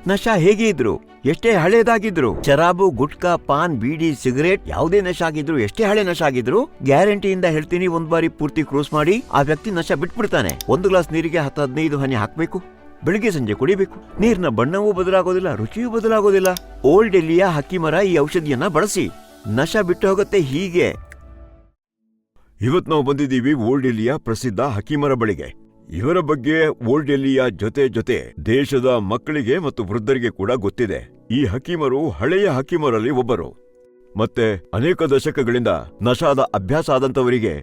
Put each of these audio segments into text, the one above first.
ನಶಾ ಹೇಗೆ ಇದ್ರು, ಎಷ್ಟೇ ಹಳೇದಾಗಿದ್ರು, ಶರಾಬು, ಗುಟ್ಕಾ, ಪಾನ್, ಬೀಡಿ, ಸಿಗರೇಟ್ ಯಾವುದೇ ನಶಾ ಆಗಿದ್ರು, ಎಷ್ಟೇ ಹಳೆ ನಶಾ ಆಗಿದ್ರು, ಗ್ಯಾರಂಟಿಯಿಂದ ಹೇಳ್ತೀನಿ, ಒಂದ್ ಬಾರಿ ಪೂರ್ತಿ ಕ್ರೂಸ್ ಮಾಡಿ ಆ ವ್ಯಕ್ತಿ ನಶಾ ಬಿಟ್ಬಿಡ್ತಾನೆ. 1 ಗ್ಲಾಸ್ ನೀರಿಗೆ 10-15 ಹನಿ ಹಾಕ್ಬೇಕು, ಬೆಳಿಗ್ಗೆ ಸಂಜೆ ಕುಡಿಬೇಕು. ನೀರಿನ ಬಣ್ಣವೂ ಬದಲಾಗೋದಿಲ್ಲ, ರುಚಿಯೂ ಬದಲಾಗೋದಿಲ್ಲ. ಓಲ್ಡ್ ಡೆಲ್ಲಿಯ ಹಕ್ಕಿಮರ ಈ ಔಷಧಿಯನ್ನ ಬಳಸಿ ನಶಾ ಬಿಟ್ಟು ಹೋಗುತ್ತೆ. ಹೀಗೆ ಇವತ್ತು ನಾವು ಬಂದಿದ್ದೀವಿ ಓಲ್ಡ್ ಡೆಲ್ಲಿಯ ಪ್ರಸಿದ್ಧ ಹಕ್ಕಿಮರ ಬಳಿಗೆ. ಇವರ ಬಗ್ಗೆ ಓಲ್ಡ್ ಡೆಲ್ಲಿಯ ಜೊತೆ ದೇಶದ ಮಕ್ಕಳಿಗೆ ಮತ್ತು ವೃದ್ಧರಿಗೆ ಕೂಡ ಗೊತ್ತಿದೆ. ಈ ಹಕ್ಕಿಮರು ಹಳೆಯ ಹಕ್ಕಿಮರಲ್ಲಿ ಒಬ್ಬರು. ಮತ್ತೆ ಅನೇಕ ದಶಕಗಳಿಂದ ನಶಾದ ಅಭ್ಯಾಸ ಆದಂತವರಿಗೆ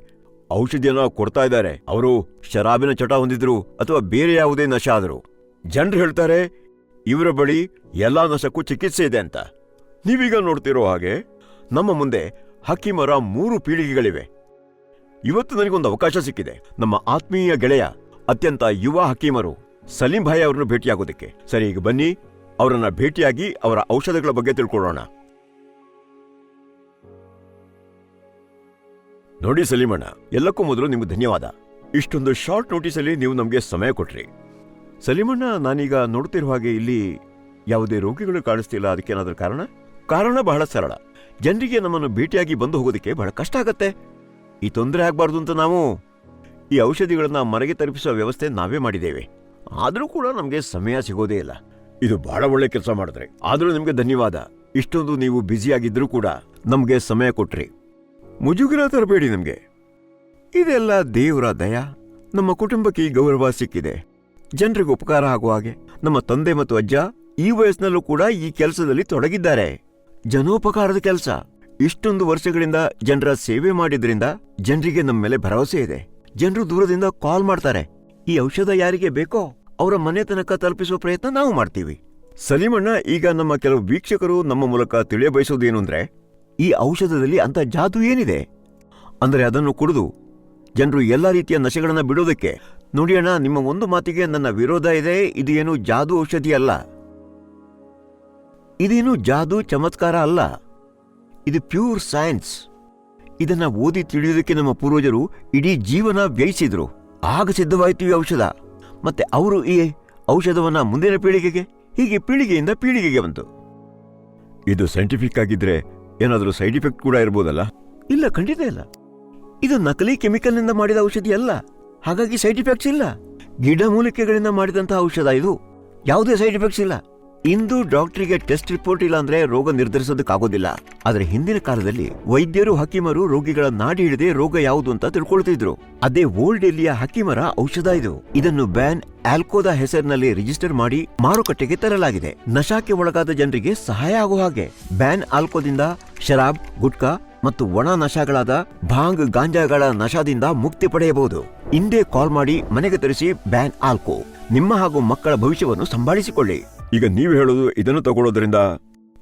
ಔಷಧಿಯನ್ನ ಕೊಡ್ತಾ ಇದ್ದಾರೆ. ಅವರು ಶರಾಬಿನ ಚಟ ಹೊಂದಿದ್ರು ಅಥವಾ ಬೇರೆ ಯಾವುದೇ ನಶಾ ಆದ್ರು. ಜನರು ಹೇಳ್ತಾರೆ ಇವರ ಬಳಿ ಎಲ್ಲಾ ನಶಕ್ಕೂ ಚಿಕಿತ್ಸೆ ಇದೆ ಅಂತ. ನೀವೀಗ ನೋಡ್ತಿರೋ ಹಾಗೆ ನಮ್ಮ ಮುಂದೆ ಹಕ್ಕಿಮರ 3 ಪೀಳಿಗೆಗಳಿವೆ. ಇವತ್ತು ನನಗೊಂದು ಅವಕಾಶ ಸಿಕ್ಕಿದೆ, ನಮ್ಮ ಆತ್ಮೀಯ ಗೆಳೆಯ, ಅತ್ಯಂತ ಯುವ ಹಕ್ಕಿಮರು ಸಲೀಂ ಭಾಯ್ ಅವರನ್ನು ಭೇಟಿಯಾಗೋದಕ್ಕೆ. ಸರಿ, ಈಗ ಬನ್ನಿ, ಅವರನ್ನ ಭೇಟಿಯಾಗಿ ಅವರ ಔಷಧಗಳ ಬಗ್ಗೆ ತಿಳ್ಕೊಳ್ಳೋಣ. ನೋಡಿ ಸಲೀಮಣ್ಣ, ಎಲ್ಲಕ್ಕೂ ಮೊದಲು ನಿಮ್ಗೆ ಧನ್ಯವಾದ. ಇಷ್ಟೊಂದು ಶಾರ್ಟ್ ನೋಟಿಸ್ ಅಲ್ಲಿ ನೀವು ನಮ್ಗೆ ಸಮಯ ಕೊಟ್ರಿ. ಸಲೀಮಣ್ಣ, ನಾನೀಗ ನೋಡ್ತಿರುವ ಹಾಗೆ ಇಲ್ಲಿ ಯಾವುದೇ ರೋಗಿಗಳು ಕಾಣಿಸ್ತಿಲ್ಲ. ಅದಕ್ಕೇನಾದ್ರೂ ಕಾರಣ ಬಹಳ ಸರಳ. ಜನರಿಗೆ ನಮ್ಮನ್ನು ಭೇಟಿಯಾಗಿ ಬಂದು ಹೋಗೋದಕ್ಕೆ ಬಹಳ ಕಷ್ಟ ಆಗತ್ತೆ. ಈ ತೊಂದರೆ ಆಗ್ಬಾರ್ದು ಅಂತ ನಾವು ಈ ಔಷಧಿಗಳನ್ನ ಮನೆಗೆ ತಲುಪಿಸುವ ವ್ಯವಸ್ಥೆ ನಾವೇ ಮಾಡಿದ್ದೇವೆ. ಆದ್ರೂ ಕೂಡ ನಮ್ಗೆ ಸಮಯ ಸಿಗೋದೇ ಇಲ್ಲ. ಇದು ಬಹಳ ಒಳ್ಳೆ ಕೆಲಸ ಮಾಡಿದ್ರಿ. ಆದ್ರೂ ನಿಮ್ಗೆ ಧನ್ಯವಾದ. ಇಷ್ಟೊಂದು ನೀವು ಬ್ಯುಸಿಯಾಗಿದ್ರೂ ಕೂಡ ನಮ್ಗೆ ಸಮಯ ಕೊಟ್ರಿ. ಮುಜುಗರ ತರಬೇಡಿ ನಮ್ಗೆ. ಇದೆಲ್ಲ ದೇವರ ದಯ. ನಮ್ಮ ಕುಟುಂಬಕ್ಕೆ ಈ ಗೌರವ ಸಿಕ್ಕಿದೆ. ಜನರಿಗೆ ಉಪಕಾರ ಆಗುವ ಹಾಗೆ ನಮ್ಮ ತಂದೆ ಮತ್ತು ಅಜ್ಜ ಈ ವಯಸ್ಸಿನಲ್ಲೂ ಕೂಡ ಈ ಕೆಲಸದಲ್ಲಿ ತೊಡಗಿದ್ದಾರೆ. ಜನೋಪಕಾರದ ಕೆಲಸ. ಇಷ್ಟೊಂದು ವರ್ಷಗಳಿಂದ ಜನರ ಸೇವೆ ಮಾಡಿದ್ರಿಂದ ಜನರಿಗೆ ನಮ್ಮ ಮೇಲೆ ಭರವಸೆ ಇದೆ. ಜನರು ದೂರದಿಂದ ಕಾಲ್ ಮಾಡ್ತಾರೆ, ಈ ಔಷಧ ಯಾರಿಗೆ ಬೇಕೋ ಅವರ ಮನೆ ತನಕ ತಲುಪಿಸುವ ಪ್ರಯತ್ನ ನಾವು ಮಾಡ್ತೀವಿ. ಸಲೀಮಣ್ಣ, ಈಗ ನಮ್ಮ ಕೆಲವು ವೀಕ್ಷಕರು ನಮ್ಮ ಮೂಲಕ ತಿಳಿಯಬಯಸೋದೇನು ಅಂದ್ರೆ, ಈ ಔಷಧದಲ್ಲಿ ಅಂತ ಜಾದೂ ಏನಿದೆ? ಅಂದ್ರೆ ಅದನ್ನು ಕುಡಿದು ಜನರು ಎಲ್ಲಾ ರೀತಿಯ ನಶೆಗಳನ್ನ ಬಿಡೋದಕ್ಕೆ. ನೋಡಿ ಅಣ್ಣ, ನಿಮ್ಮ ಒಂದು ಮಾತಿಗೆ ನನ್ನ ವಿರೋಧ ಇದೆ. ಇದು ಏನು ಜಾದೂ ಔಷಧಿ ಅಲ್ಲ, ಇದೇನು ಜಾದೂ ಚಮತ್ಕಾರ ಅಲ್ಲ. ಇದು ಪ್ಯೂರ್ ಸೈನ್ಸ್. ಇದನ್ನ ಓದಿ ತಿಳಿಯೋದಕ್ಕೆ ನಮ್ಮ ಪೂರ್ವಜರು ಇಡೀ ಜೀವನ ವ್ಯಯಿಸಿದ್ರು. ಆಗ ಸಿದ್ಧವಾಯಿತು ಈ ಔಷಧ. ಮತ್ತೆ ಅವರು ಈ ಔಷಧವನ್ನ ಮುಂದಿನ ಪೀಳಿಗೆಗೆ, ಹೀಗೆ ಪೀಳಿಗೆಯಿಂದ ಪೀಳಿಗೆಗೆ ಬಂತು. ಇದು ಸೈಂಟಿಫಿಕ್ ಆಗಿದ್ರೆ ಏನಾದರೂ ಸೈಡ್ ಇಫೆಕ್ಟ್ ಕೂಡ ಇರ್ಬೋದಲ್ಲ? ಇಲ್ಲ, ಖಂಡಿತ ಇಲ್ಲ. ಇದು ನಕಲಿ ಕೆಮಿಕಲ್ ನಿಂದ ಮಾಡಿದ ಔಷಧಿ ಅಲ್ಲ, ಹಾಗಾಗಿ ಸೈಡ್ ಇಫೆಕ್ಟ್ಸ್ ಇಲ್ಲ. ಗಿಡಮೂಲಿಕೆಗಳಿಂದ ಮಾಡಿದಂತಹ ಔಷಧ ಇದು. ಯಾವುದೇ ಸೈಡ್ ಇಫೆಕ್ಟ್ಸ್ ಇಲ್ಲ. ಇಂದು ಡಾಕ್ಟರಿಗೆ ಟೆಸ್ಟ್ ರಿಪೋರ್ಟ್ ಇಲ್ಲ ಅಂದ್ರೆ ರೋಗ ನಿರ್ಧರಿಸೋದಕ್ಕಾಗೋದಿಲ್ಲ. ಆದ್ರೆ ಹಿಂದಿನ ಕಾಲದಲ್ಲಿ ವೈದ್ಯರು, ಹಕ್ಕಿಮರು ರೋಗಿಗಳ ನಾಡಿ ಹಿಡಿದೇ ರೋಗ ಯಾವುದು ಅಂತ ತಿಳ್ಕೊಳ್ತಿದ್ರು. ಅದೇ ಓಲ್ಡ್ ಡೆಲ್ಲಿಯ ಹಕ್ಕಿಮರ ಔಷಧ ಇದು. ಇದನ್ನು ಬ್ಯಾನ್ ಆಲ್ಕೋದ ಹೆಸರಿನಲ್ಲಿ ರಿಜಿಸ್ಟರ್ ಮಾಡಿ ಮಾರುಕಟ್ಟೆಗೆ ತರಲಾಗಿದೆ. ನಶಾಕ್ಕೆ ಒಳಗಾದ ಜನರಿಗೆ ಸಹಾಯ ಆಗುವ ಹಾಗೆ. ಬ್ಯಾನ್ ಆಲ್ಕೋದಿಂದ ಶರಾಬ್, ಗುಟ್ಕಾ ಮತ್ತು ಒಣ ನಶಾಗಳಾದ ಭಾಂಗ್, ಗಾಂಜಾಗಳ ನಶಾದಿಂದ ಮುಕ್ತಿ ಪಡೆಯಬಹುದು. ಇಂದೇ ಕಾಲ್ ಮಾಡಿ ಮನೆಗೆ ತರಿಸಿ ಬ್ಯಾನ್ ಆಲ್ಕೋ. ನಿಮ್ಮ ಹಾಗೂ ಮಕ್ಕಳ ಭವಿಷ್ಯವನ್ನು ಸಂಭಾಳಿಸಿಕೊಳ್ಳಿ. ಈಗ ನೀವು ಹೇಳೋದು ಇದನ್ನು ತಗೊಳ್ಳೋದ್ರಿಂದ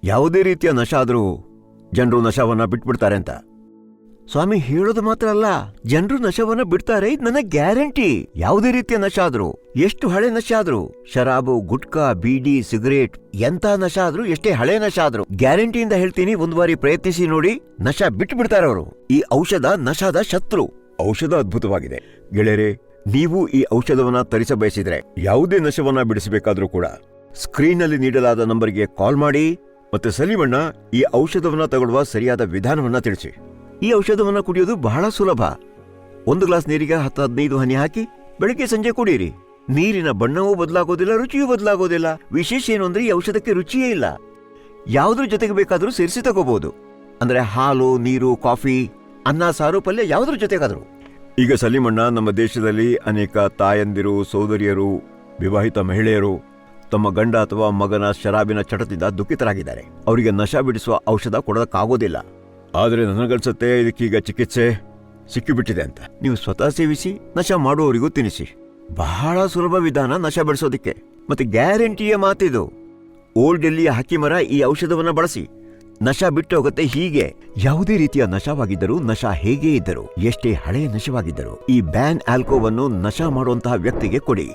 ಯಾವುದೇ ರೀತಿಯ ನಶಾ ಆದ್ರೂ ಜನರು ನಶಾವನ್ನ ಬಿಟ್ಬಿಡ್ತಾರೆ ಅಂತ. ಸ್ವಾಮಿ, ಹೇಳೋದು ಮಾತ್ರ ಅಲ್ಲ, ಜನರು ನಶಾವನ್ನ ಬಿಡ್ತಾರೆ, ಇದು ನನ್ನ ಗ್ಯಾರಂಟಿ. ಯಾವುದೇ ರೀತಿಯ ನಶಾ ಆದ್ರೂ, ಎಷ್ಟು ಹಳೆ ನಶಾ ಆದ್ರೂ, ಶರಾಬು, ಗುಟ್ಕಾ, ಬೀಡಿ, ಸಿಗರೇಟ್, ಎಂತ ನಶಾ ಆದ್ರೂ, ಎಷ್ಟೇ ಹಳೆ ನಶಾ ಆದ್ರೂ, ಗ್ಯಾರಂಟಿಯಿಂದ ಹೇಳ್ತೀನಿ, ಒಂದು ಬಾರಿ ಪ್ರಯತ್ನಿಸಿ ನೋಡಿ, ನಶಾ ಬಿಟ್ಟು ಬಿಡ್ತಾರೆ ಅವರು. ಈ ಔಷಧ ನಶಾದ ಶತ್ರು. ಔಷಧ ಅದ್ಭುತವಾಗಿದೆ ಗೆಳೆಯರೇ. ನೀವು ಈ ಔಷಧವನ್ನ ತರಿಸ ಬಯಸಿದ್ರೆ, ಯಾವುದೇ ನಶವನ್ನ ಬಿಡಿಸಬೇಕಾದ್ರೂ ಕೂಡ ಸ್ಕ್ರೀನ್ ನಲ್ಲಿ ನೀಡಲಾದ ನಂಬರ್ಗೆ ಕಾಲ್ ಮಾಡಿ. ಮತ್ತೆ ಸಲೀಮಣ್ಣ ಈ ಔಷಧವನ್ನ ತಗೊಳ್ಳುವ ಸರಿಯಾದ ವಿಧಾನವನ್ನ ತಿಳಿಸಿ. ಈ ಔಷಧವನ್ನ ಕುಡಿಯೋದು ಬಹಳ ಸುಲಭ. 1 ಗ್ಲಾಸ್ ನೀರಿಗೆ 10-15 ಹನಿ ಹಾಕಿ ಬೆಳಗ್ಗೆ ಸಂಜೆ ಕುಡಿಯಿರಿ. ನೀರಿನ ಬಣ್ಣವೂ ಬದಲಾಗೋದಿಲ್ಲ, ರುಚಿಯೂ ಬದಲಾಗೋದಿಲ್ಲ. ವಿಶೇಷ ಏನು ಅಂದ್ರೆ ಈ ಔಷಧಕ್ಕೆ ರುಚಿಯೇ ಇಲ್ಲ. ಯಾವುದ್ರ ಜೊತೆಗೆ ಬೇಕಾದ್ರೂ ಸೇರಿಸಿ ತಗೋಬಹುದು. ಅಂದ್ರೆ ಹಾಲು, ನೀರು, ಕಾಫಿ, ಅನ್ನ, ಸಾರು, ಪಲ್ಯ ಯಾವುದ್ರ ಜೊತೆಗಾದ್ರು. ಈಗ ಸಲೀಮಣ್ಣ, ನಮ್ಮ ದೇಶದಲ್ಲಿ ಅನೇಕ ತಾಯಂದಿರು, ಸೋದರಿಯರು, ವಿವಾಹಿತ ಮಹಿಳೆಯರು ತಮ್ಮ ಗಂಡ ಅಥವಾ ಮಗನ ಶರಾಬಿನ ಚಟದಿಂದ ದುಃಖಿತರಾಗಿದ್ದಾರೆ. ಅವರಿಗೆ ನಶಾ ಬಿಡಿಸುವ ಔಷಧ ಕೊಡೋದಕ್ಕಾಗೋದಿಲ್ಲ. ಆದ್ರೆ ನನಗನ್ಸುತ್ತೆ ಇದಕ್ಕೀಗ ಚಿಕಿತ್ಸೆ ಸಿಕ್ಕಿಬಿಟ್ಟಿದೆ ಅಂತ. ನೀವು ಸ್ವತಃ ಸೇವಿಸಿ, ನಶಾ ಮಾಡುವವರಿಗೂ ತಿನ್ನಿಸಿ. ಬಹಳ ಸುಲಭ ವಿಧಾನ ನಶಾ ಬಿಡಿಸೋದಿಕ್ಕೆ. ಮತ್ತೆ ಗ್ಯಾರಂಟಿಯ ಮಾತಿದು. ಓಲ್ಡ್ ಡೆಲ್ಲಿಯ ಹಕ್ಕಿಮರ ಈ ಔಷಧವನ್ನ ಬಳಸಿ ನಶಾ ಬಿಟ್ಟು ಹೋಗುತ್ತೆ. ಹೀಗೆ ಯಾವುದೇ ರೀತಿಯ ನಶಾವಾಗಿದ್ದರೂ, ನಶಾ ಹೇಗೆ ಇದ್ದರೂ, ಎಷ್ಟೇ ಹಳೆಯ ನಶವಾಗಿದ್ದರೂ, ಈ ಬ್ಯಾನ್ ಆಲ್ಕೋವನ್ನು ನಶಾ ಮಾಡುವಂತಹ ವ್ಯಕ್ತಿಗೆ ಕೊಡಿ.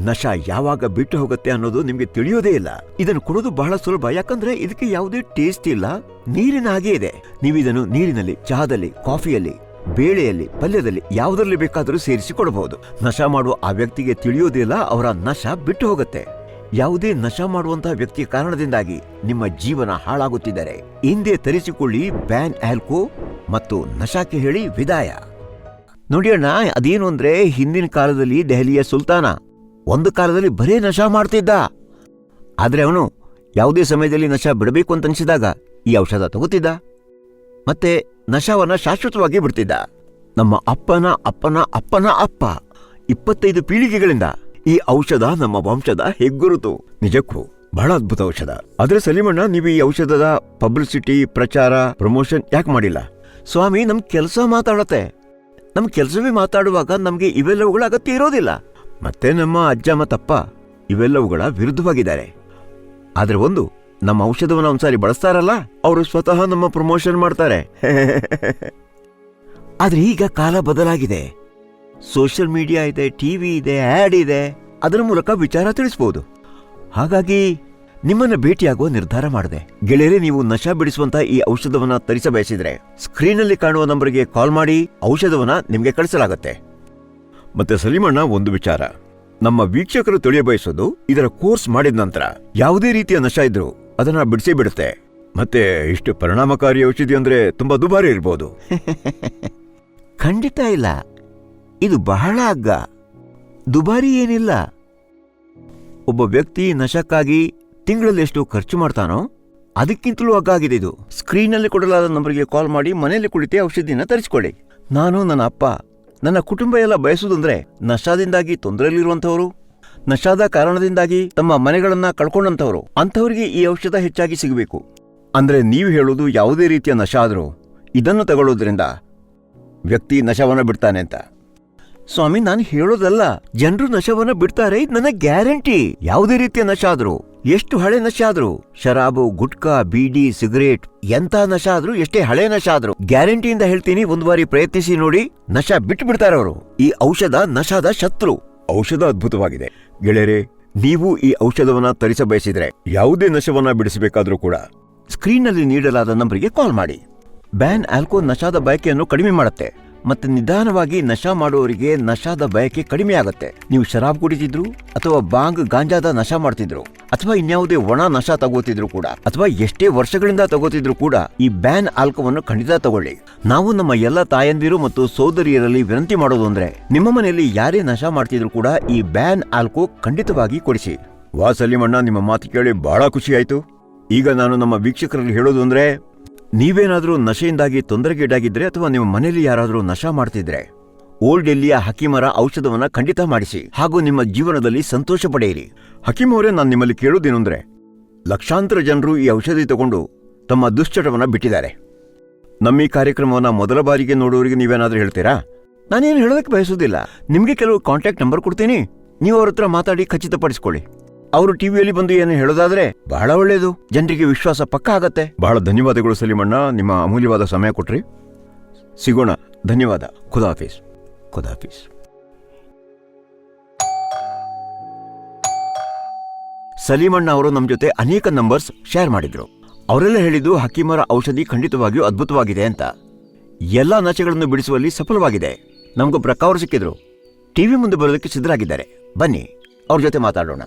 ನಶಾ ಯಾವಾಗ ಬಿಟ್ಟು ಹೋಗುತ್ತೆ ಅನ್ನೋದು ನಿಮ್ಗೆ ತಿಳಿಯೋದೇ ಇಲ್ಲ. ಇದನ್ನು ಕೊಡೋದು ಬಹಳ ಸುಲಭ, ಯಾಕಂದ್ರೆ ಇದಕ್ಕೆ ಯಾವುದೇ ಟೇಸ್ಟ್ ಇಲ್ಲ, ನೀರಿನ ಹಾಗೆ ಇದೆ. ನೀವು ಇದನ್ನು ನೀರಿನಲ್ಲಿ, ಚಹಾದಲ್ಲಿ, ಕಾಫಿಯಲ್ಲಿ, ಬೇಳೆಯಲ್ಲಿ, ಪಲ್ಯದಲ್ಲಿ ಯಾವುದರಲ್ಲಿ ಬೇಕಾದರೂ ಸೇರಿಸಿ ಕೊಡಬಹುದು. ನಶಾ ಮಾಡುವ ಆ ವ್ಯಕ್ತಿಗೆ ತಿಳಿಯೋದಿಲ್ಲ, ಅವರ ನಶಾ ಬಿಟ್ಟು ಹೋಗುತ್ತೆ. ಯಾವುದೇ ನಶಾ ಮಾಡುವಂತಹ ವ್ಯಕ್ತಿಯ ಕಾರಣದಿಂದಾಗಿ ನಿಮ್ಮ ಜೀವನ ಹಾಳಾಗುತ್ತಿದ್ದಾರೆ. ಹಿಂದೆ ತರಿಸಿಕೊಳ್ಳಿ ಬ್ಯಾನ್ ಆಲ್ಕೋ ಮತ್ತು ನಶಾಕ್ಕೆ ಹೇಳಿ ವಿದಾಯ. ನೋಡಿ ಅಣ್ಣ, ಅದೇನು ಅಂದ್ರೆ ಹಿಂದಿನ ಕಾಲದಲ್ಲಿ ದೆಹಲಿಯ ಸುಲ್ತಾನ ಒಂದು ಕಾಲದಲ್ಲಿ ಬರೇ ನಶಾ ಮಾಡ್ತಿದ್ದ. ಆದ್ರೆ ಅವನು ಯಾವುದೇ ಸಮಯದಲ್ಲಿ ನಶಾ ಬಿಡಬೇಕು ಅಂತ ಅನಿಸಿದಾಗ ಈ ಔಷಧ ತಗೋತಿದ್ದ, ಮತ್ತೆ ನಶಾವನ್ನ ಶಾಶ್ವತವಾಗಿ ಬಿಡ್ತಿದ್ದ. ನಮ್ಮ ಅಪ್ಪನ ಅಪ್ಪನ ಅಪ್ಪನ ಅಪ್ಪ 25 ಪೀಳಿಗೆಗಳಿಂದ ಈ ಔಷಧ ನಮ್ಮ ವಂಶದ ಹೆಗ್ಗುರುತು. ನಿಜಕ್ಕೂ ಬಹಳ ಅದ್ಭುತ ಔಷಧ. ಆದ್ರೆ ಸಲೀಮಣ್ಣ, ನೀವು ಈ ಔಷಧದ ಪಬ್ಲಿಸಿಟಿ, ಪ್ರಚಾರ, ಪ್ರಮೋಷನ್ ಯಾಕೆ ಮಾಡಿಲ್ಲ? ಸ್ವಾಮಿ, ನಮ್ ಕೆಲಸ ಮಾತಾಡತ್ತೆ. ನಮ್ ಕೆಲಸವೇ ಮಾತಾಡುವಾಗ ನಮ್ಗೆ ಇವೆಲ್ಲವುಗಳ ಅಗತ್ಯ ಇರೋದಿಲ್ಲ. ಮತ್ತೆ ನಮ್ಮ ಅಜ್ಜ ಮತ್ತಪ್ಪ ಇವೆಲ್ಲವುಗಳ ವಿರುದ್ಧವಾಗಿದ್ದಾರೆ. ಆದ್ರೆ ಒಂದು, ನಮ್ಮ ಔಷಧವನ್ನು ಒಂದ್ಸಾರಿ ಬಳಸ್ತಾರಲ್ಲ, ಅವರು ಸ್ವತಃ ನಮ್ಮ ಪ್ರಮೋಷನ್ ಮಾಡ್ತಾರೆ. ಆದ್ರೆ ಈಗ ಕಾಲ ಬದಲಾಗಿದೆ. ಸೋಷಿಯಲ್ ಮೀಡಿಯಾ ಇದೆ, ಟಿವಿ ಇದೆ, ಆಡ್ ಇದೆ. ಅದರ ಮೂಲಕ ವಿಚಾರ ತಿಳಿಸಬಹುದು. ಹಾಗಾಗಿ ನಿಮ್ಮನ್ನ ಭೇಟಿಯಾಗುವ ನಿರ್ಧಾರ ಮಾಡಿದೆ. ಗೆಳೆಯರೇ, ನೀವು ನಶಾ ಬಿಡಿಸುವಂತ ಈ ಔಷಧವನ್ನ ತರಿಸ ಬಯಸಿದ್ರೆ ಸ್ಕ್ರೀನಲ್ಲಿ ಕಾಣುವ ನಂಬರ್ಗೆ ಕಾಲ್ ಮಾಡಿ ಔಷಧವನ್ನ ನಿಮ್ಗೆ ಕಳಿಸಲಾಗುತ್ತೆ. ಮತ್ತೆ ಸಲೀಮಣ್ಣ, ಒಂದು ವಿಚಾರ ನಮ್ಮ ವೀಕ್ಷಕರು ತಿಳಿಯಬಯಸೋದು, ಇದರ ಕೋರ್ಸ್ ಮಾಡಿದ ನಂತರ ಯಾವುದೇ ರೀತಿಯ ನಶಾ ಇದ್ರೂ ಅದನ್ನ ಬಿಡಿಸೇ ಬಿಡುತ್ತೆ. ಮತ್ತೆ ಇಷ್ಟು ಪರಿಣಾಮಕಾರಿ ಔಷಧಿ ಅಂದ್ರೆ ತುಂಬಾ ದುಬಾರಿ ಇರ್ಬೋದು. ಖಂಡಿತ ಇಲ್ಲ, ಇದು ಬಹಳ ಅಗ್ಗ. ದುಬಾರಿ ಏನಿಲ್ಲ. ಒಬ್ಬ ವ್ಯಕ್ತಿ ನಶಕ್ಕಾಗಿ ತಿಂಗಳಲ್ಲಿ ಎಷ್ಟು ಖರ್ಚು ಮಾಡ್ತಾನೋ ಅದಕ್ಕಿಂತಲೂ ಅಗ್ಗಾಗಿದೆ ಇದು. ಸ್ಕ್ರೀನ್ನಲ್ಲಿ ಕೊಡಲಾದ ನಂಬರ್ಗೆ ಕಾಲ್ ಮಾಡಿ ಮನೆಯಲ್ಲಿ ಕುಳಿತೇ ಔಷಧಿನ ತರಿಸಿಕೊಳ್ಳಿ. ನಾನು, ನನ್ನ ಅಪ್ಪ, ನನ್ನ ಕುಟುಂಬ ಎಲ್ಲ ಬಯಸುವುದಂದ್ರೆ ನಶಾದಿಂದಾಗಿ ತೊಂದರೆಯಲ್ಲಿರುವಂಥವರು, ನಶಾದ ಕಾರಣದಿಂದಾಗಿ ತಮ್ಮ ಮನೆಗಳನ್ನ ಕಳ್ಕೊಂಡಂಥವ್ರು, ಅಂಥವರಿಗೆ ಈ ಔಷಧ ಹೆಚ್ಚಾಗಿ ಸಿಗಬೇಕು. ಅಂದ್ರೆ ನೀವು ಹೇಳೋದು ಯಾವುದೇ ರೀತಿಯ ನಶಾ ಆದ್ರೂ ಇದನ್ನು ತಗೊಳ್ಳೋದ್ರಿಂದ ವ್ಯಕ್ತಿ ನಶವನ್ನ ಬಿಡ್ತಾನೆ ಅಂತ. ಸ್ವಾಮಿ, ನಾನು ಹೇಳೋದಲ್ಲ, ಜನರು ನಶವನ್ನ ಬಿಡ್ತಾರೆ, ಇದು ನನ್ನ ಗ್ಯಾರಂಟಿ. ಯಾವುದೇ ರೀತಿಯ ನಶಾ ಆದ್ರೂ, ಎಷ್ಟು ಹಳೆ ನಶಾ ಆದ್ರೂ, ಶರಾಬು, ಗುಟ್ಕಾ, ಬೀಡಿ, ಸಿಗರೇಟ್, ಎಂತ ನಶಾ ಆದ್ರೂ, ಎಷ್ಟೇ ಹಳೆ ನಶಾ ಆದ್ರೂ ಗ್ಯಾರಂಟಿಯಿಂದ ಹೇಳ್ತೀನಿ, ಒಂದು ಬಾರಿ ಪ್ರಯತ್ನಿಸಿ ನೋಡಿ, ನಶಾ ಬಿಟ್ಟು ಬಿಡ್ತಾರೆ ಅವರು. ಈ ಔಷಧ ನಶಾದ ಶತ್ರು. ಔಷಧ ಅದ್ಭುತವಾಗಿದೆ. ಗೆಳೆಯರೇ, ನೀವು ಈ ಔಷಧವನ್ನ ತರಿಸ ಬಯಸಿದ್ರೆ ಯಾವುದೇ ನಶವನ್ನ ಬಿಡಿಸಬೇಕಾದ್ರೂ ಕೂಡ ಸ್ಕ್ರೀನ್ನಲ್ಲಿ ನೀಡಲಾದ ನಂಬರಿಗೆ ಕಾಲ್ ಮಾಡಿ. ಬ್ಯಾನ್ ಆಲ್ಕೋ ನಶಾದ ಬಯಕೆಯನ್ನು ಕಡಿಮೆ ಮಾಡುತ್ತೆ. ಮತ್ತೆ ನಿಧಾನವಾಗಿ ನಶಾ ಮಾಡುವವರಿಗೆ ನಶಾದ ಬಯಕೆ ಕಡಿಮೆ ಆಗುತ್ತೆ. ನೀವು ಶರಾಬ್ ಕುಡಿತಿದ್ರು, ಅಥವಾ ಬಾಂಗ್ ಗಾಂಜಾದ ನಶಾ ಮಾಡ್ತಿದ್ರು, ಅಥವಾ ಇನ್ಯಾವುದೇ ಒಣ ನಶಾ ತಗೋತಿದ್ರು ಕೂಡ, ಅಥವಾ ಎಷ್ಟೇ ವರ್ಷಗಳಿಂದ ತಗೋತಿದ್ರು ಕೂಡ ಈ ಬ್ಯಾನ್ ಆಲ್ಕೋವನ್ನು ಖಂಡಿತ ತಗೊಳ್ಳಿ. ನಾವು ನಮ್ಮ ಎಲ್ಲ ತಾಯಂದಿರು ಮತ್ತು ಸೋದರಿಯರಲ್ಲಿ ವಿನಂತಿ ಮಾಡೋದು ಅಂದ್ರೆ, ನಿಮ್ಮ ಮನೆಯಲ್ಲಿ ಯಾರೇ ನಶಾ ಮಾಡ್ತಿದ್ರು ಕೂಡ ಈ ಬ್ಯಾನ್ ಆಲ್ಕೋ ಖಂಡಿತವಾಗಿ ಕೊಡಿಸಿ. ವಾ ಸಲೀಮಣ್ಣ, ನಿಮ್ಮ ಮಾತು ಕೇಳಿ ಬಹಳ ಖುಷಿ ಆಯ್ತು. ಈಗ ನಾನು ನಮ್ಮ ವೀಕ್ಷಕರಲ್ಲಿ ಹೇಳೋದು ಅಂದ್ರೆ, ನೀವೇನಾದ್ರೂ ನಶೆಯಿಂದಾಗಿ ತೊಂದರೆಗೀಡಾಗಿದ್ರೆ ಅಥವಾ ನಿಮ್ಮ ಮನೆಯಲ್ಲಿ ಯಾರಾದ್ರೂ ನಶಾ ಮಾಡ್ತಿದ್ರೆ ಓಲ್ಡ್ ಡೆಲ್ಲಿಯ ಹಕೀಮರ ಔಷಧವನ್ನ ಖಂಡಿತ ಮಾಡಿಸಿ, ಹಾಗೂ ನಿಮ್ಮ ಜೀವನದಲ್ಲಿ ಸಂತೋಷ ಪಡೆಯಿರಿ. ಹಕೀಮ್ ಅವರೇ, ನಾನು ನಿಮ್ಮಲ್ಲಿ ಕೇಳೋದೇನು ಅಂದ್ರೆ, ಲಕ್ಷಾಂತರ ಜನರು ಈ ಔಷಧಿ ತಗೊಂಡು ತಮ್ಮ ದುಶ್ಚಟವನ್ನ ಬಿಟ್ಟಿದ್ದಾರೆ. ನಮ್ಮ ಈ ಕಾರ್ಯಕ್ರಮವನ್ನ ಮೊದಲ ಬಾರಿಗೆ ನೋಡೋರಿಗೆ ನೀವೇನಾದ್ರೂ ಹೇಳ್ತೀರಾ? ನಾನೇನು ಹೇಳೋದಕ್ಕೆ ಬಯಸೋದಿಲ್ಲ. ನಿಮ್ಗೆ ಕೆಲವು ಕಾಂಟ್ಯಾಕ್ಟ್ ನಂಬರ್ ಕೊಡ್ತೀನಿ, ನೀವು ಅವ್ರ ಹತ್ರ ಮಾತಾಡಿ ಖಚಿತಪಡಿಸ್ಕೊಳ್ಳಿ. ಅವರು ಟಿವಿಯಲ್ಲಿ ಬಂದು ಏನು ಹೇಳೋದಾದ್ರೆ ಬಹಳ ಒಳ್ಳೇದು, ಜನರಿಗೆ ವಿಶ್ವಾಸ ಪಕ್ಕ ಆಗತ್ತೆ. ಬಹಳ ಧನ್ಯವಾದಗಳು ಸಲೀಮಣ್ಣ, ನಿಮ್ಮ ಅಮೂಲ್ಯವಾದ ಸಮಯ ಕೊಟ್ರಿ. ಸಿಗೋಣ. ಧನ್ಯವಾದ. ಖುದಾಫೀಸ್. ಖುದಾಫೀಸ್. ಸಲೀಮಣ್ಣ ಅವರು ನಮ್ಮ ಜೊತೆ ಅನೇಕ ನಂಬರ್ಸ್ ಶೇರ್ ಮಾಡಿದ್ರು. ಅವರೆಲ್ಲ ಹೇಳಿದ್ದು ಹಕೀಮರ ಔಷಧಿ ಖಂಡಿತವಾಗಿಯೂ ಅದ್ಭುತವಾಗಿದೆ ಅಂತ. ಎಲ್ಲಾ ನಶೆಗಳನ್ನು ಬಿಡಿಸುವಲ್ಲಿ ಸಫಲವಾಗಿದೆ. ನಮಗೊಬ್ಬ ರಕ್ಕ ಅವರು ಸಿಕ್ಕಿದ್ರು, ಟಿವಿ ಮುಂದೆ ಬರೋದಕ್ಕೆ ಸಿದ್ಧರಾಗಿದ್ದಾರೆ. ಬನ್ನಿ ಅವ್ರ ಜೊತೆ ಮಾತಾಡೋಣ.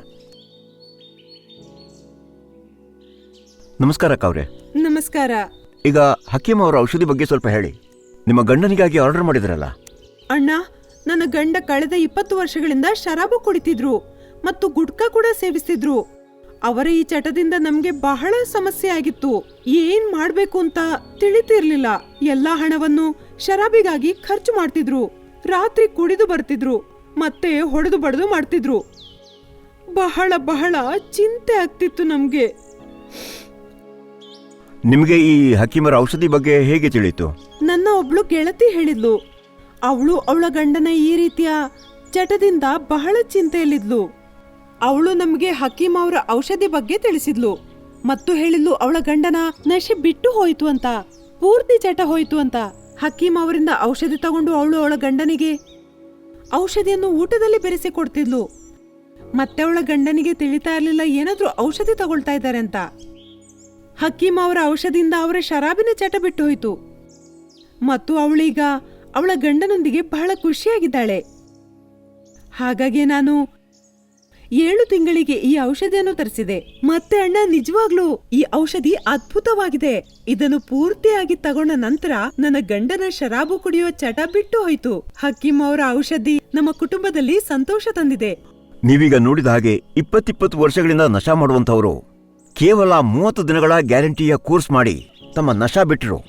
ನಮಸ್ಕಾರ ಅಕ್ಕ ಅವ್ರೆ. ನಮಸ್ಕಾರ. ಈಗ ಹಕೀಮ್ ಅವರ ಔಷಧಿ ಬಗ್ಗೆ ಸ್ವಲ್ಪ ಹೇಳಿ. ನಿಮ್ಮ ಗಂಡನಿಗಾಗಿ ಆರ್ಡರ್ ಮಾಡಿದ್ರಲ್ಲ? ಅಣ್ಣ, ನನ್ನ ಗಂಡ ಕಳೆದ 20 ವರ್ಷಗಳಿಂದ ಶರಾಬು ಕುಡಿತಿದ್ರು ಮತ್ತು ಗುಟ್ಕಾ ಕೂಡ ಸೇವಿಸ್ತಿದ್ರು. ಅವರ ಈ ಚಟದಿಂದ ನಮ್ಗೆ ಬಹಳ ಸಮಸ್ಯೆ ಆಗಿತ್ತು. ಏನ್ ಮಾಡ್ಬೇಕು ಅಂತ ತಿಳಿತಿರ್ಲಿಲ್ಲ. ಎಲ್ಲಾ ಹಣವನ್ನು ಶರಾಬಿಗಾಗಿ ಖರ್ಚು ಮಾಡ್ತಿದ್ರು. ರಾತ್ರಿ ಕುಡಿದು ಬರ್ತಿದ್ರು, ಮತ್ತೆ ಹೊಡೆದು ಬಡದು ಮಾಡ್ತಿದ್ರು. ಬಹಳ ಬಹಳ ಚಿಂತೆ ಆಗ್ತಿತ್ತು ನಮ್ಗೆ. ನಿಮಗೆ ಈ ಹಕೀಮರ ಔಷಧಿ ಬಗ್ಗೆ ಹೇಗೆ ತಿಳಿಯಿತು? ನನ್ನ ಒಬ್ಳು ಗೆಳತಿ ಹೇಳಿದ್ಲು. ಅವಳು ಅವಳ ಗಂಡನ ಈ ರೀತಿಯ ಚಟದಿಂದ ಬಹಳ ಚಿಂತೆಯಲ್ಲಿದ್ಲು. ಅವಳು ನಮ್ಗೆ ಹಕೀಮ್ ಅವರ ಔಷಧಿ ಬಗ್ಗೆ ತಿಳಿಸಿದ್ಲು ಮತ್ತು ಹೇಳಿದ್ಲು ಅವಳ ಗಂಡನ ನಶೆ ಬಿಟ್ಟು ಹೋಯ್ತು ಅಂತ, ಪೂರ್ತಿ ಚಟ ಹೋಯ್ತು ಅಂತ. ಹಕೀಮ್ ಅವರಿಂದ ಔಷಧಿ ತಗೊಂಡು ಅವಳು ಅವಳ ಗಂಡನಿಗೆ ಔಷಧಿಯನ್ನು ಊಟದಲ್ಲಿ ಬೆರೆಸಿ ಕೊಡ್ತಿದ್ಲು. ಮತ್ತೆ ಅವಳ ಗಂಡನಿಗೆ ತಿಳಿತಾ ಇರಲಿಲ್ಲ ಏನಾದ್ರೂ ಔಷಧಿ ತಗೊಳ್ತಾ ಇದ್ದಾರೆ ಅಂತ. ಹಕೀಮ್ ಅವರ ಔಷಧಿಯಿಂದ ಅವರ ಶರಾಬಿನ ಚಟ ಬಿಟ್ಟು ಹೋಯ್ತು ಮತ್ತು ಅವಳೀಗ ಅವಳ ಗಂಡನೊಂದಿಗೆ ಬಹಳ ಖುಷಿಯಾಗಿದ್ದಾಳೆ. ಹಾಗಾಗಿ ನಾನು 7 ತಿಂಗಳಿಗೆ ಈ ಔಷಧಿಯನ್ನು ತರಿಸಿದೆ. ಮತ್ತೆ ಅಣ್ಣ, ನಿಜವಾಗ್ಲೂ ಈ ಔಷಧಿ ಅದ್ಭುತವಾಗಿದೆ. ಇದನ್ನು ಪೂರ್ತಿಯಾಗಿ ತಗೊಂಡ ನಂತರ ನನ್ನ ಗಂಡನ ಶರಾಬು ಕುಡಿಯುವ ಚಟ ಬಿಟ್ಟು ಹೋಯ್ತು. ಹಕೀಮ್ ಅವರ ಔಷಧಿ ನಮ್ಮ ಕುಟುಂಬದಲ್ಲಿ ಸಂತೋಷ ತಂದಿದೆ. ನೀವೀಗ ನೋಡಿದ ಹಾಗೆ 20 ವರ್ಷಗಳಿಂದ ನಶಾ ಮಾಡುವಂತವರು ಕೇವಲ 30 ದಿನಗಳ ಗ್ಯಾರಂಟಿಯ ಕೋರ್ಸ್ ಮಾಡಿ ತಮ್ಮ ನಶಾ ಬಿಟ್ಟರು.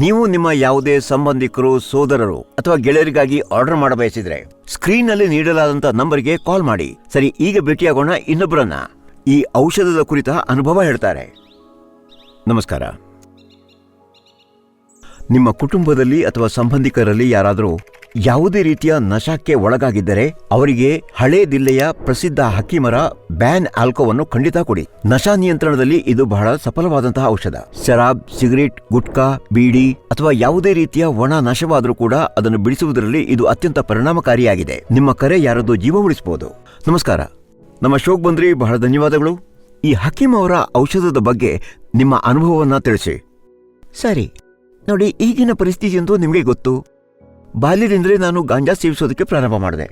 ನೀವು ನಿಮ್ಮ ಯಾವುದೇ ಸಂಬಂಧಿಕರು, ಸೋದರರು ಅಥವಾ ಗೆಳೆಯರಿಗಾಗಿ ಆರ್ಡರ್ ಮಾಡಬಯಸಿದ್ರೆ ಸ್ಕ್ರೀನ್ ನಲ್ಲಿ ನೀಡಲಾದಂತ ನಂಬರ್ಗೆ ಕಾಲ್ ಮಾಡಿ. ಸರಿ, ಈಗ ಭೇಟಿಯಾಗೋಣ ಇನ್ನೊಬ್ಬರನ್ನ. ಈ ಔಷಧದ ಕುರಿತ ಅನುಭವ ಹೇಳ್ತಾರೆ. ನಮಸ್ಕಾರ. ನಿಮ್ಮ ಕುಟುಂಬದಲ್ಲಿ ಅಥವಾ ಸಂಬಂಧಿಕರಲ್ಲಿ ಯಾರಾದರೂ ಯಾವುದೇ ರೀತಿಯ ನಶಾಕ್ಕೆ ಒಳಗಾಗಿದ್ದರೆ ಅವರಿಗೆ ಹಳೇ ದಿಲ್ಲೆಯ ಪ್ರಸಿದ್ಧ ಹಕೀಮರ ಬ್ಯಾನ್ ಆಲ್ಕೋವನ್ನು ಖಂಡಿತ ಕೊಡಿ. ನಶಾ ನಿಯಂತ್ರಣದಲ್ಲಿ ಇದು ಬಹಳ ಸಫಲವಾದಂತಹ ಔಷಧ. ಶರಾಬ್, ಸಿಗರೇಟ್, ಗುಟ್ಕಾ, ಬೀಡಿ ಅಥವಾ ಯಾವುದೇ ರೀತಿಯ ಒಣ ನಶವಾದರೂ ಕೂಡ ಅದನ್ನು ಬಿಡಿಸುವುದರಲ್ಲಿ ಇದು ಅತ್ಯಂತ ಪರಿಣಾಮಕಾರಿಯಾಗಿದೆ. ನಿಮ್ಮ ಕರೆ ಯಾರದ್ದು ಜೀವ ಉಳಿಸಬಹುದು. ನಮಸ್ಕಾರ, ನಮ್ಮ ಶೋಕ್ ಬಂದ್ರಿ, ಬಹಳ ಧನ್ಯವಾದಗಳು. ಈ ಹಕೀಮ್ ಅವರ ಔಷಧದ ಬಗ್ಗೆ ನಿಮ್ಮ ಅನುಭವವನ್ನ ತಿಳಿಸಿ. ಸರಿ ನೋಡಿ, ಈಗಿನ ಪರಿಸ್ಥಿತಿ ಅಂತೂ ನಿಮಗೆ ಗೊತ್ತು. ಬಾಲ್ಯದಿಂದಲೇ ನಾನು ಗಾಂಜಾ ಸೇವಿಸೋದಕ್ಕೆ ಪ್ರಾರಂಭ ಮಾಡಿದೆ.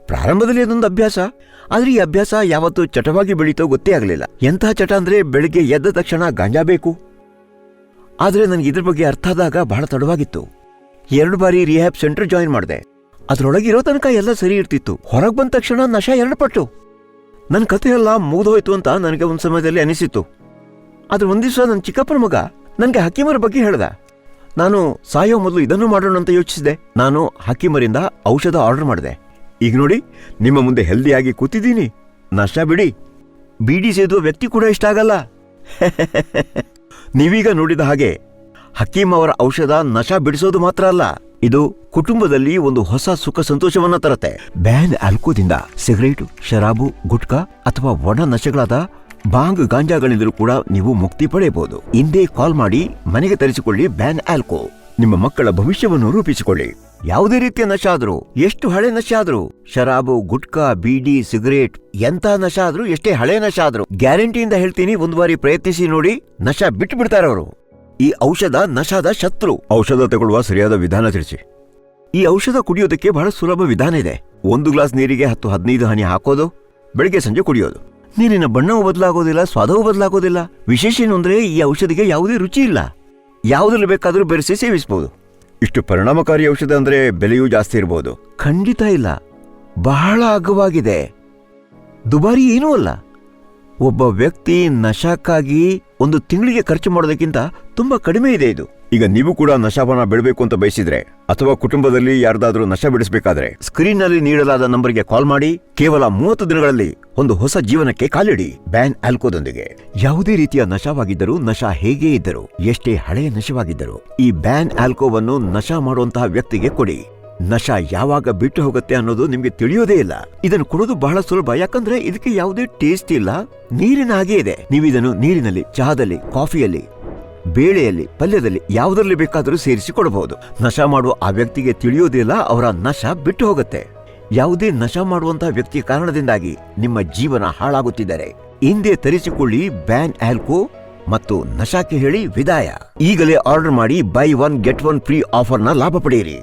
ಪ್ರಾರಂಭದಲ್ಲಿ ಅದೊಂದು ಅಭ್ಯಾಸ, ಆದ್ರೆ ಈ ಅಭ್ಯಾಸ ಯಾವತ್ತೂ ಚಟವಾಗಿ ಬೆಳೀತೋ ಗೊತ್ತೇ ಆಗಲಿಲ್ಲ. ಎಂತಹ ಚಟ ಅಂದ್ರೆ ಬೆಳಿಗ್ಗೆ ಎದ್ದ ತಕ್ಷಣ ಗಾಂಜಾ ಬೇಕು. ಆದ್ರೆ ನನಗೆ ಇದ್ರ ಬಗ್ಗೆ ಅರ್ಥ ಆದಾಗ ಬಹಳ ತಡವಾಗಿತ್ತು. 2 ಬಾರಿ ರಿಹ್ಯಾಬ್ ಸೆಂಟರ್ ಜಾಯಿನ್ ಮಾಡಿದೆ. ಅದ್ರೊಳಗಿರೋ ತನಕ ಎಲ್ಲ ಸರಿ ಇರ್ತಿತ್ತು. ಹೊರಗೆ ಬಂದ ತಕ್ಷಣ ನಶಾ 2 ಪಟ್ಟು. ನನ್ನ ಕಥೆ ಎಲ್ಲ ಮುಗಿದೋಯ್ತು ಅಂತ ನನಗೆ ಒಂದು ಸಮಯದಲ್ಲಿ ಅನಿಸಿತ್ತು. ಆದ್ರೆ ಒಂದ್ ದಿವಸ ನನ್ನ ಚಿಕ್ಕಪ್ಪನ ಮಗ ನನಗೆ ಹಕೀಮರ ಬಗ್ಗೆ ಹೇಳ್ದ. ನಾನು ಸಾಯೋ ಮೊದಲು ಇದನ್ನು ಮಾಡೋಣ ಅಂತ ಯೋಚಿಸಿದೆ. ನಾನು ಹಕೀಮರಿಂದ ಔಷಧ ಆರ್ಡರ್ ಮಾಡಿದೆ. ಈಗ ನೋಡಿ, ನಿಮ್ಮ ಮುಂದೆ ಹೆಲ್ದಿಯಾಗಿ ಕೂತಿದ್ದೀನಿ. ನಶಾ ಬಿಡಿ, ಬೀಡಿ ಸೇದುವ ವ್ಯಕ್ತಿ ಕೂಡ ಇಷ್ಟ ಆಗಲ್ಲ. ನೀವೀಗ ನೋಡಿದ ಹಾಗೆ ಹಕೀಮ್ ಅವರ ಔಷಧ ನಶಾ ಬಿಡಿಸೋದು ಮಾತ್ರ ಅಲ್ಲ, ಇದು ಕುಟುಂಬದಲ್ಲಿ ಒಂದು ಹೊಸ ಸುಖ ಸಂತೋಷವನ್ನ ತರುತ್ತೆ. ಬ್ಯಾನ್ ಆಲ್ಕೋದಿಂದ ಸಿಗರೇಟು, ಶರಾಬು, ಗುಟ್ಕಾ ಅಥವಾ ಒಣ ನಶೆಗಳಾದ ಬಾಂಗ್, ಗಾಂಜಾಗಳಿಂದಲೂ ಕೂಡ ನೀವು ಮುಕ್ತಿ ಪಡೆಯಬಹುದು. ಹಿಂದೆ ಕಾಲ್ ಮಾಡಿ ಮನೆಗೆ ತರಿಸಿಕೊಳ್ಳಿ ಬ್ಯಾನ್ ಆಲ್ಕೋ. ನಿಮ್ಮ ಮಕ್ಕಳ ಭವಿಷ್ಯವನ್ನು ರೂಪಿಸಿಕೊಳ್ಳಿ. ಯಾವುದೇ ರೀತಿಯ ನಶಾ ಆದ್ರೂ, ಎಷ್ಟು ಹಳೆ ನಶೆ ಆದ್ರೂ, ಶರಾಬು, ಗುಟ್ಕಾ, ಬೀಡಿ, ಸಿಗರೇಟ್, ಎಂತ ನಶಾ ಆದ್ರೂ, ಎಷ್ಟೇ ಹಳೆ ನಶಾ ಆದ್ರೂ ಗ್ಯಾರಂಟಿಯಿಂದ ಹೇಳ್ತೀನಿ, 1 ಬಾರಿ ಪ್ರಯತ್ನಿಸಿ ನೋಡಿ, ನಶಾ ಬಿಟ್ಟು ಬಿಡ್ತಾರೆ ಅವರು. ಈ ಔಷಧ ನಶಾದ ಶತ್ರು. ಔಷಧ ತಗೊಳ್ಳುವ ಸರಿಯಾದ ವಿಧಾನ ತಿಳಿಸಿ. ಈ ಔಷಧ ಕುಡಿಯೋದಕ್ಕೆ ಬಹಳ ಸುಲಭ ವಿಧಾನ ಇದೆ. 1 ಗ್ಲಾಸ್ ನೀರಿಗೆ 10-15 ಹನಿ ಹಾಕೋದು, ಬೆಳಿಗ್ಗೆ ಸಂಜೆ ಕುಡಿಯೋದು. ನೀರಿನ ಬಣ್ಣವೂ ಬದಲಾಗೋದಿಲ್ಲ, ಸ್ವಾದವೂ ಬದಲಾಗೋದಿಲ್ಲ. ವಿಶೇಷ ಏನು ಅಂದ್ರೆ ಈ ಔಷಧಿಗೆ ಯಾವುದೇ ರುಚಿ ಇಲ್ಲ. ಯಾವುದ್ರಲ್ಲಿ ಬೇಕಾದರೂ ಬೆರೆಸಿ ಸೇವಿಸಬಹುದು. ಇಷ್ಟು ಪರಿಣಾಮಕಾರಿ ಔಷಧ ಅಂದ್ರೆ ಬೆಲೆಯೂ ಜಾಸ್ತಿ ಇರಬಹುದು. ಖಂಡಿತ ಇಲ್ಲ, ಬಹಳ ಅಗ್ಗವಾಗಿದೆ, ದುಬಾರಿ ಏನೂ ಅಲ್ಲ. ಒಬ್ಬ ವ್ಯಕ್ತಿ ನಶಾಕ್ಕಾಗಿ 1 ತಿಂಗಳಿಗೆ ಖರ್ಚು ಮಾಡೋದಕ್ಕಿಂತ ತುಂಬಾ ಕಡಿಮೆ ಇದೆ ಇದು. ಈಗ ನೀವು ಕೂಡ ನಶಾವನ್ನ ಬಿಡಬೇಕು ಅಂತ ಬಯಸಿದ್ರೆ ಅಥವಾ ಕುಟುಂಬದಲ್ಲಿ ಯಾರ್ದಾದ್ರೂ ನಶಾ ಬಿಡಿಸಬೇಕಾದ್ರೆ ಸ್ಕ್ರೀನ್ ನಲ್ಲಿ ನೀಡಲಾದ ನಂಬರ್ಗೆ ಕಾಲ್ ಮಾಡಿ. ಕೇವಲ 30 ದಿನಗಳಲ್ಲಿ ಒಂದು ಹೊಸ ಜೀವನಕ್ಕೆ ಕಾಲಿಡಿ ಬ್ಯಾನ್ ಆಲ್ಕೋದೊಂದಿಗೆ. ಯಾವುದೇ ರೀತಿಯ ನಶಾವಾಗಿದ್ದರೂ, ನಶಾ ಹೇಗೆ ಇದ್ದರೂ, ಎಷ್ಟೇ ಹಳೆಯ ನಶವಾಗಿದ್ದರೂ ಈ ಬ್ಯಾನ್ ಆಲ್ಕೋವನ್ನು ನಶಾ ಮಾಡುವಂತಹ ವ್ಯಕ್ತಿಗೆ ಕೊಡಿ. ನಶಾ ಯಾವಾಗ ಬಿಟ್ಟು ಹೋಗುತ್ತೆ ಅನ್ನೋದು ನಿಮ್ಗೆ ತಿಳಿಯೋದೇ ಇಲ್ಲ. ಇದನ್ನು ಕೊಡೋದು ಬಹಳ ಸುಲಭ, ಯಾಕಂದ್ರೆ ಇದಕ್ಕೆ ಯಾವುದೇ ಟೇಸ್ಟ್ ಇಲ್ಲ, ನೀರಿನ ಹಾಗೆ ಇದೆ. ನೀವು ಇದನ್ನು ನೀರಿನಲ್ಲಿ, ಚಹಾದಲ್ಲಿ, ಕಾಫಿಯಲ್ಲಿ, ಬೇಳೆಯಲ್ಲಿ, ಪಲ್ಯದಲ್ಲಿ ಯಾವುದರಲ್ಲಿ ಬೇಕಾದರೂ ಸೇರಿಸಿ ಕೊಡಬಹುದು. ನಶಾ ಮಾಡುವ ಆ ವ್ಯಕ್ತಿಗೆ ತಿಳಿಯೋದಿಲ್ಲ, ಅವರ ನಶಾ ಬಿಟ್ಟು ಹೋಗುತ್ತೆ. ಯಾವುದೇ ನಶಾ ಮಾಡುವಂತಹ ವ್ಯಕ್ತಿಯ ಕಾರಣದಿಂದಾಗಿ ನಿಮ್ಮ ಜೀವನ ಹಾಳಾಗುತ್ತಿದ್ದರೆ ಹಿಂದೆ ತರಿಸಿಕೊಳ್ಳಿ ಬ್ಯಾನ್ ಆಲ್ಕೋ ಮತ್ತು ನಶಾಕ್ಕೆ ಹೇಳಿ ವಿದಾಯ. ಈಗಲೇ ಆರ್ಡರ್ ಮಾಡಿ ಬೈ 1 ಗೆಟ್ 1 ಫ್ರೀ ಆಫರ್ನ ಲಾಭ ಪಡೆಯಿರಿ.